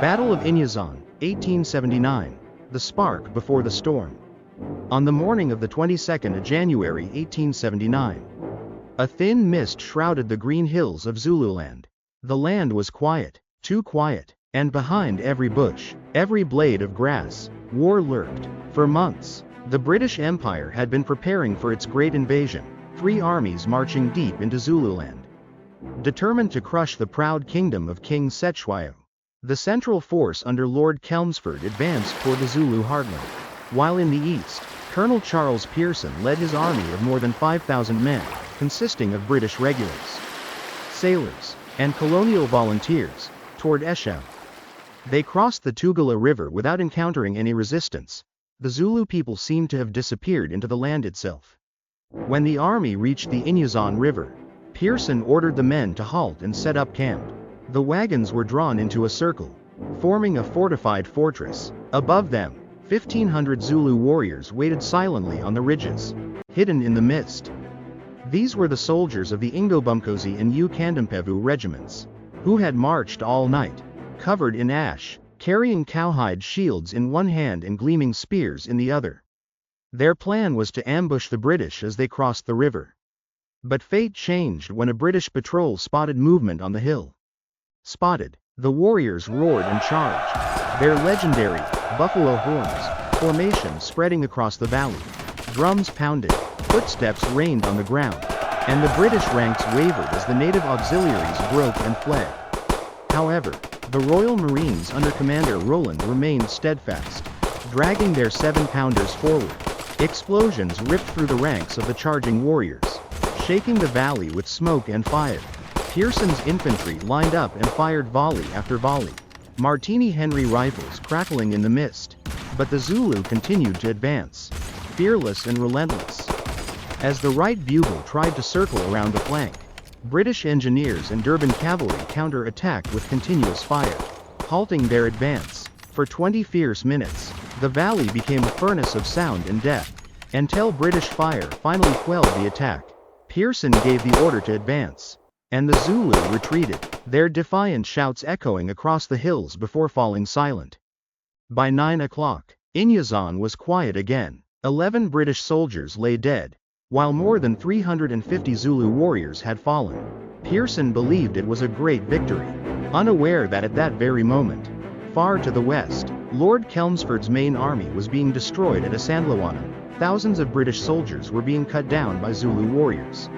Battle of Inyezane, 1879. The spark before the storm. On the morning of the 22nd of January 1879, a thin mist shrouded the green hills of Zululand. The land was quiet, too quiet, and behind every bush, every blade of grass, war lurked. For months, the British Empire had been preparing for its great invasion, 3 armies marching deep into Zululand, determined to crush the proud kingdom of King Cetshwayo. The central force under Lord Chelmsford advanced toward the Zulu heartland, while in the east, Colonel Charles Pearson led his army of more than 5,000 men, consisting of British regulars, sailors, and colonial volunteers, toward Eshowe. They crossed the Tugela River without encountering any resistance. The Zulu people seemed to have disappeared into the land itself. When the army reached the Inyezane River, Pearson ordered the men to halt and set up camp. The wagons were drawn into a circle, forming a fortified fortress. Above them, 1,500 Zulu warriors waited silently on the ridges, hidden in the mist. These were the soldiers of the Ingobumkosi and Ukandampevu regiments, who had marched all night, covered in ash, carrying cowhide shields in one hand and gleaming spears in the other. Their plan was to ambush the British as they crossed the river. But fate changed when a British patrol spotted movement on the hill. Spotted, the warriors roared and charged, their legendary buffalo horns formation spreading across the valley. Drums pounded, footsteps rained on the ground, and the British ranks wavered as the native auxiliaries broke and fled. However, the Royal Marines under Commander Roland remained steadfast, dragging their 7-pounders forward. Explosions ripped through the ranks of the charging warriors, shaking the valley with smoke and fire. Pearson's infantry lined up and fired volley after volley, Martini Henry rifles crackling in the mist. But the Zulu continued to advance, fearless and relentless. As the right bugle tried to circle around the flank, British engineers and Durban cavalry counter-attacked with continuous fire, halting their advance. For 20 fierce minutes, the valley became a furnace of sound and death, until British fire finally quelled the attack. Pearson gave the order to advance, and the Zulu retreated, their defiant shouts echoing across the hills before falling silent. By 9 o'clock, Inyezane was quiet again. 11 British soldiers lay dead, while more than 350 Zulu warriors had fallen. Pearson believed it was a great victory, unaware that at that very moment, far to the west, Lord Chelmsford's main army was being destroyed at Isandlwana. Thousands of British soldiers were being cut down by Zulu warriors.